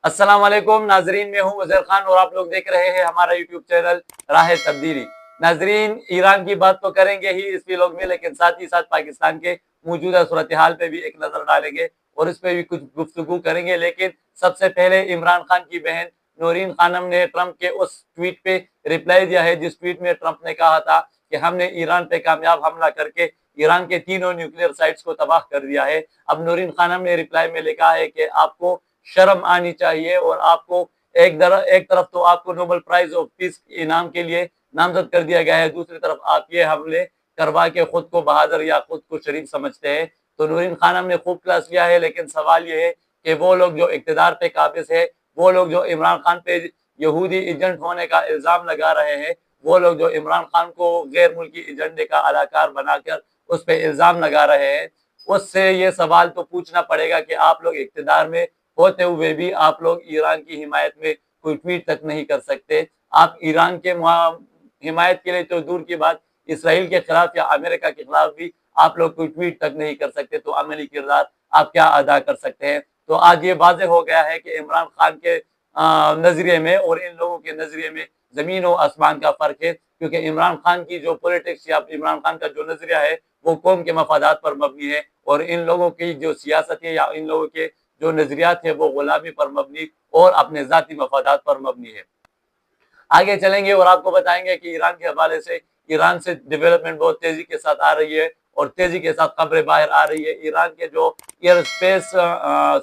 अस्सलाम वालेकुम नाजरीन, मैं हूं वज़ीर खान और आप लोग देख रहे हैं हमारा यूट्यूब चैनल राह तब्दीली। नाजरीन, ईरान की बात तो करेंगे ही इस व्लॉग में, लेकिन साथ ही साथ पाकिस्तान के मौजूदा सूरत हाल पे भी एक नज़र डालेंगे और इस पे भी कुछ गुफ्तगू करेंगे। लेकिन सबसे पहले इमरान खान की बहन नूरीन खानम ने ट्रंप के उस ट्वीट पे रिप्लाई दिया है जिस ट्वीट में ट्रंप ने कहा था कि हमने ईरान पे कामयाब हमला करके ईरान के तीनों न्यूक्लियर साइट्स को तबाह कर दिया है। अब नूरीन खानम ने रिप्लाई में लिखा है कि आपको शर्म आनी चाहिए और आपको एक तरफ तो आपको नोबेल प्राइज ऑफ पीस इनाम के लिए नामजद कर दिया गया है, दूसरी तरफ आप ये हमले करवा के खुद को बहादुर या खुद को शरीफ समझते हैं। तो नूरीन खानम ने खूब क्लास लिया है, लेकिन सवाल ये है कि वो लोग जो इक़्तिदार पे काबिज है, वो लोग जो इमरान खान पे यहूदी एजेंट होने का इल्ज़ाम लगा रहे हैं, वो लोग जो इमरान खान को गैर मुल्की एजेंडे का अलाकार बनाकर उस पर इल्ज़ाम लगा रहे हैं, उससे ये सवाल तो पूछना पड़ेगा कि आप लोग इक़्तिदार में होते हुए भी आप लोग ईरान की हिमायत में कोई ट्वीट तक नहीं कर सकते। आप ईरान के हिमायत के लिए तो दूर की बात, इसराइल के खिलाफ या अमेरिका के खिलाफ भी आप लोग कोई ट्वीट तक नहीं कर सकते, तो अमली किरदार आप क्या अदा कर सकते हैं। तो आज ये वाज़ेह हो गया है कि इमरान खान के नजरिए में और इन लोगों के नजरिए में जमीन और आसमान का फर्क है, क्योंकि इमरान खान की जो पॉलिटिक्स या इमरान खान का जो नजरिया है वो कौम के मफादात पर मबनी है, और इन लोगों की जो सियासत है या इन लोगों के जो नजरियात है वो गुलामी पर मबनी और अपने जाती मफादात पर मबनी है। आगे चलेंगे और आपको बताएंगे कि ईरान के हवाले से ईरान से डेवलपमेंट बहुत तेजी के साथ आ रही है और तेजी के साथ खबरें बाहर आ रही है। ईरान के जो एयर स्पेस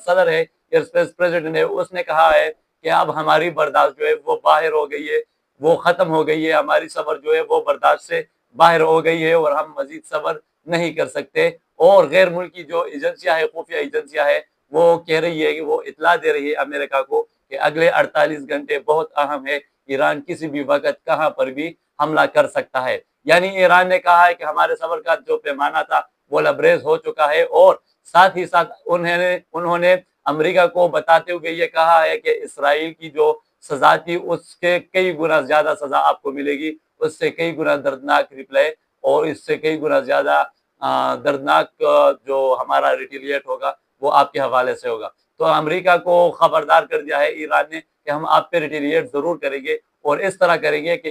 सदर है, एयर स्पेस प्रेसिडेंट है, उसने कहा है कि अब हमारी बर्दाश्त जो है वो बाहर हो गई है, वो खत्म हो गई है, हमारी सब्र जो है वो बर्दाश्त से बाहर हो गई है और हम मजीद सब्र नहीं कर सकते। और गैर मुल्की जो एजेंसियां है, खुफिया एजेंसियां है, वो कह रही है कि वो इतला दे रही है अमेरिका को कि अगले 48 घंटे बहुत अहम है, ईरान किसी भी वक्त कहां पर भी हमला कर सकता है। यानी ईरान ने कहा है कि हमारे सब्र का जो पैमाना था वो लबरेज हो चुका है, और साथ ही साथ उन्होंने अमेरिका को बताते हुए ये कहा है कि इसराइल की जो सजा थी उसके कई गुना ज्यादा सजा आपको मिलेगी, उससे कई गुना दर्दनाक रिप्लाई और इससे कई गुना ज्यादा दर्दनाक जो हमारा रिटेलिएट होगा वो आपके हवाले से होगा। तो अमेरिका को खबरदार कर दिया है ईरान ने कि हम आप पे रिटेलिएट जरूर करेंगे और इस तरह करेंगे कि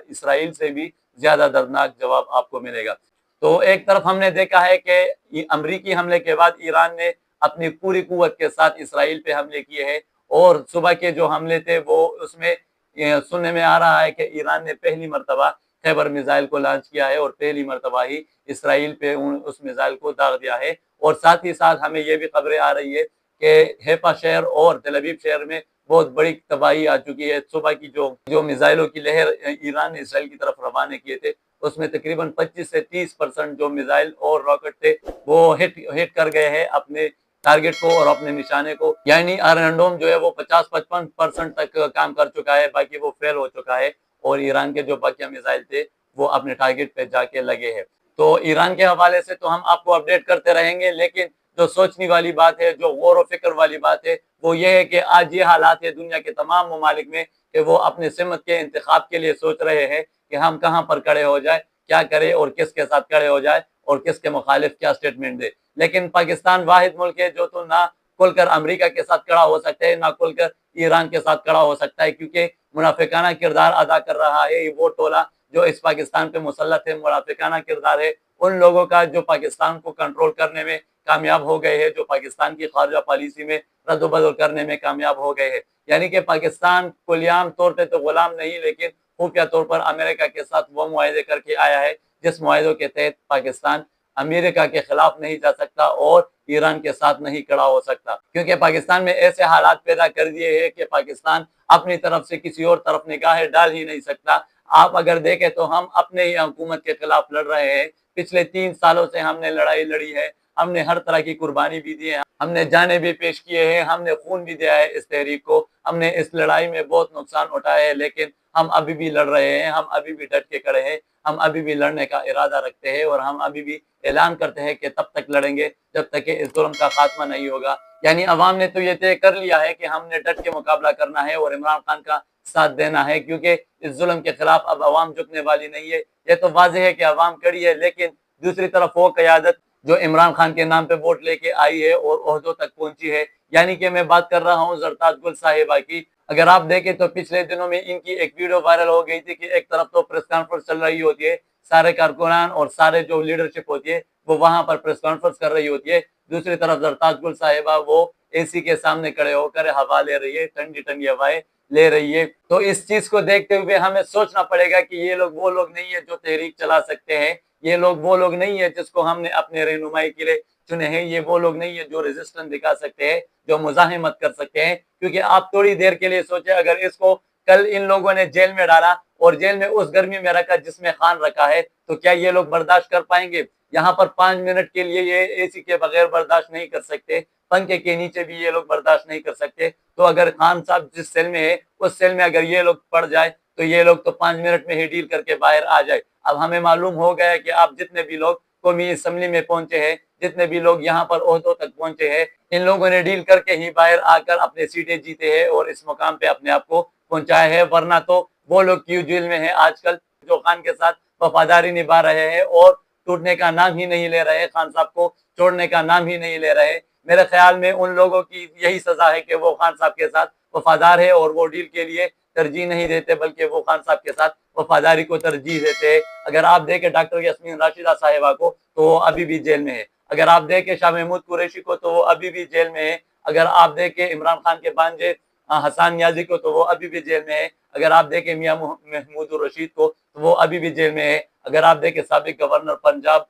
इसराइल से भी ज्यादा दर्दनाक जवाब आपको मिलेगा। तो एक तरफ हमने देखा है कि अमरीकी हमले के बाद ईरान ने अपनी पूरी कुव्वत के साथ इसराइल पे हमले किए हैं, और सुबह के जो हमले थे वो उसमें सुनने में आ रहा है कि ईरान ने पहली मरतबा खैबर मिसाइल को लॉन्च किया है और पहली मरतबा ही इसराइल पे उस मिसाइल को दाग दिया है। और साथ ही साथ हमें ये भी खबरें आ रही है कि हैफा शहर और तेल अवीव शहर में बहुत बड़ी तबाही आ चुकी है। सुबह की जो जो मिसाइलों की लहर ईरान ने इसराइल की तरफ रवाना किए थे, उसमें तकरीबन 25 से 30% जो मिसाइल और रॉकेट थे वो हिट कर गए हैं अपने टारगेट को और अपने निशाने को। यानी आयरन डोम जो है वो 50-55% तक काम कर चुका है, बाकी वो फेल हो चुका है और ईरान के जो बाकी मिसाइल थे वो अपने टारगेट पे जाके लगे हैं। तो ईरान के हवाले से तो हम आपको अपडेट करते रहेंगे, लेकिन जो सोचने वाली बात है, जो गौर व फिक्र वाली बात है, वो ये है कि आज ये हालात है दुनिया के तमाम ममालिक में कि वो अपने सिमत के इंतखाब के लिए सोच रहे हैं कि हम कहाँ पर खड़े हो जाए, क्या करें और किसके साथ खड़े हो जाए और किसके मुखालिफ क्या स्टेटमेंट दे। लेकिन पाकिस्तान वाहिद मुल्क है जो तो ना खुलकर अमेरिका के साथ खड़ा हो सकता है, ना खुलकर ईरान के साथ खड़ा हो सकता है, क्योंकि मुनाफिकाना किरदार अदा कर रहा है वो टोला जो इस पाकिस्तान पे मुसल्लत है। मुनाफिकाना किरदार है उन लोगों का जो पाकिस्तान को कंट्रोल करने में कामयाब हो गए हैं, जो पाकिस्तान की खारजा पॉलिसी में रद्द-बदल करने में कामयाब हो गए हैं। यानी कि पाकिस्तान कुलियाम तौर पे तो गुलाम नहीं, लेकिन खुफिया तौर पर अमेरिका के साथ वो मुआहदे करके आया है जिस मुआहदों के तहत पाकिस्तान अमेरिका के खिलाफ नहीं जा सकता और ईरान के साथ नहीं खड़ा हो सकता, क्योंकि पाकिस्तान में ऐसे हालात पैदा कर दिए हैं कि पाकिस्तान अपनी तरफ से किसी और तरफ निगाहें डाल ही नहीं सकता। आप अगर देखें तो हम अपने ही हुकूमत के खिलाफ लड़ रहे हैं। पिछले 3 सालों से हमने लड़ाई लड़ी है, हमने हर तरह की कुर्बानी भी दी है, हमने जाने भी पेश किए हैं, हमने खून भी दिया है इस तहरीक को, हमने इस लड़ाई में बहुत नुकसान उठाया है, लेकिन हम अभी भी लड़ रहे हैं, हम अभी भी डट के खड़े हैं, हम अभी भी लड़ने का इरादा रखते हैं और हम अभी भी ऐलान करते हैं कि तब तक लड़ेंगे जब तक कि इस जुल्म का खात्मा नहीं होगा। यानी अवाम ने तो ये तय कर लिया है कि हमने डट के मुकाबला करना है और इमरान खान का साथ देना है, क्योंकि इस जुल्म के खिलाफ अब अवाम झुकने वाली नहीं है। ये तो वाज़ेह है कि अवाम खड़ी है, लेकिन दूसरी तरफ वो क़यादत जो इमरान खान के नाम पे वोट लेके आई है और ओहदों तक पहुंची है, यानी कि मैं बात कर रहा हूँ ज़रताज गुल साहिबा की। अगर आप देखें तो पिछले दिनों में इनकी एक वीडियो वायरल हो गई थी कि एक तरफ तो प्रेस कॉन्फ्रेंस चल रही होती है, सारे कारकुनान और सारे जो लीडरशिप होती है वो वहां पर प्रेस कॉन्फ्रेंस कर रही होती है, दूसरी तरफ ज़रताज गुल साहिबा वो एसी के सामने खड़े होकर हवा ले रही है, ठंडी ठंडी हवाएं ले रही है। तो इस चीज को देखते हुए हमें सोचना पड़ेगा कि ये लोग वो लोग नहीं है जो तहरीक चला सकते हैं, ये लोग वो लोग नहीं है जिसको हमने अपने रहनुमाई के लिए चुने हैं, ये वो लोग नहीं है जो रेजिस्टेंस दिखा सकते हैं, जो मुजाहिमत कर सकते हैं। क्योंकि आप थोड़ी देर के लिए सोचे, अगर इसको कल इन लोगों ने जेल में डाला और जेल में उस गर्मी में रखा जिसमें खान रखा है, तो क्या ये लोग बर्दाश्त कर पाएंगे? यहाँ पर 5 मिनट के लिए ये एसी के बगैर बर्दाश्त नहीं कर सकते, पंखे के नीचे भी ये लोग बर्दाश्त नहीं कर सकते। तो अगर खान साहब जिस सेल में है उस सेल में अगर ये लोग पड़ जाए तो ये लोग तो 5 मिनट में ही डील करके बाहर आ जाए। अब हमें मालूम हो गया कि आप जितने भी लोग कौमी असम्बली में पहुंचे हैं, जितने भी लोग यहाँ पर ओहदों तक पहुंचे हैं, इन लोगों ने डील करके ही बाहर आकर अपने सीटें जीते हैं और इस मुकाम पे अपने आप को पहुंचाया है। वरना तो वो लोग क्यों जेल में है आजकल, जो खान के साथ वफादारी निभा रहे हैं और टूटने का नाम ही नहीं ले रहे, खान साहब को छोड़ने का नाम ही नहीं ले रहे। मेरे ख्याल में उन लोगों की यही सजा है कि वो खान साहब के साथ वफादार है और वो डील के लिए तरजीह नहीं देते, बल्कि वो खान साहब के साथ वफादारी को तरजीह देते हैं। अगर आप देखें डॉक्टर यास्मीन राशिदा साहिबा को तो वो अभी भी जेल में है, अगर आप देखें शाह महमूद कुरैशी को तो वो अभी भी जेल में है, अगर आप देखें इमरान खान के भांजे हसन नियाजी को तो वो अभी भी जेल में है, अगर आप देखें मियां महमूद रशीद को तो वो अभी भी जेल में है, अगर आप देखें साबिक गवर्नर पंजाब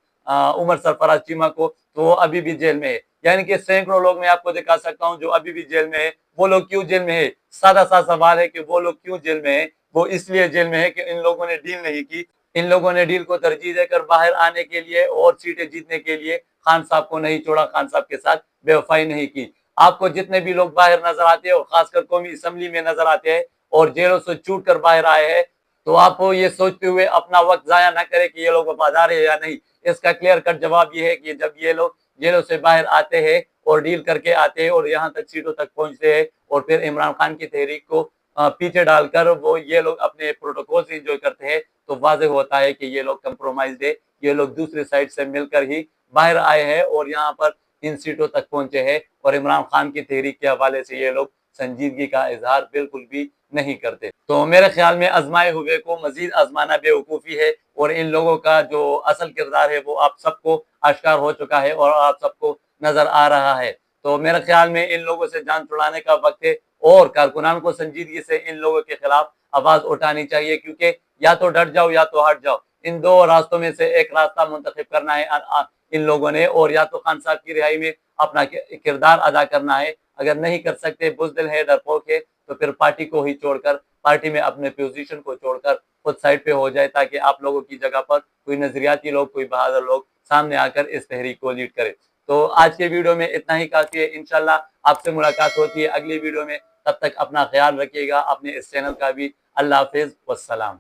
उमर सरफराज चीमा को तो वो अभी भी जेल में है। यानी कि सैकड़ों लोग मैं आपको दिखा सकता हूं जो अभी भी जेल में है। वो लोग क्यों जेल में है? सादा सा सवाल है कि वो लोग क्यों जेल में है। वो इसलिए जेल में है कि इन लोगों ने डील नहीं की, इन लोगों ने डील को तरजीह देकर बाहर आने के लिए और सीटें जीतने के लिए खान साहब को नहीं छोड़ा, खान साहब के साथ बेवफाई नहीं की। आपको जितने भी लोग बाहर नजर आते हैं और खासकर कौमी असम्बली में नजर आते हैं और जेलों से छूट कर बाहर आए हैं, तो आप ये सोचते हुए अपना वक्त जाया ना करें कि ये लोग वफादार है या नहीं। इसका क्लियर कट जवाब ये है कि जब ये लोग जेलों से बाहर आते हैं और डील करके आते हैं और यहाँ तक सीटों तक पहुंचते हैं और फिर इमरान खान की तहरीक को पीछे डालकर वो ये लोग अपने प्रोटोकॉल से इंजॉय करते हैं, तो वाज़ेह होता है कि ये लोग कंप्रोमाइज है, ये लोग दूसरी साइड से मिलकर ही बाहर आए हैं और यहाँ पर इन सीटों तक पहुंचे हैं। और इमरान खान की तहरीक के हवाले से ये लोग संजीदगी का इजहार बिल्कुल भी नहीं करते। तो मेरे ख्याल में आजमाए हुए को मजीद आजमाना बेवकूफ़ी है और इन लोगों का जो असल किरदार है वो आप सबको आश्कार हो चुका है और आप सबको नजर आ रहा है। तो मेरे ख्याल में इन लोगों से जान छुड़ाने का वक्त है और कारकुनान को संजीदगी से इन लोगों के खिलाफ आवाज उठानी चाहिए, क्योंकि या तो डट जाओ या तो हट जाओ, इन दो रास्तों में से एक रास्ता मुंतखब करना है इन लोगों ने। और या तो खान साहब की रिहाई में अपना किरदार अदा करना है, अगर नहीं कर सकते, बुज़दिल है, डरपोक है, तो फिर पार्टी को ही छोड़कर, पार्टी में अपने पोजीशन को छोड़कर खुद साइड पे हो जाए, ताकि आप लोगों की जगह पर कोई नजरियाती लोग, कोई बहादुर लोग सामने आकर इस तहरीक को लीड करे। तो आज के वीडियो में इतना ही काफी है। इंशाल्लाह आपसे मुलाकात होती है अगली वीडियो में, तब तक अपना ख्याल रखिएगा, अपने इस चैनल का भी। अल्लाह हाफिज, वस्सलाम।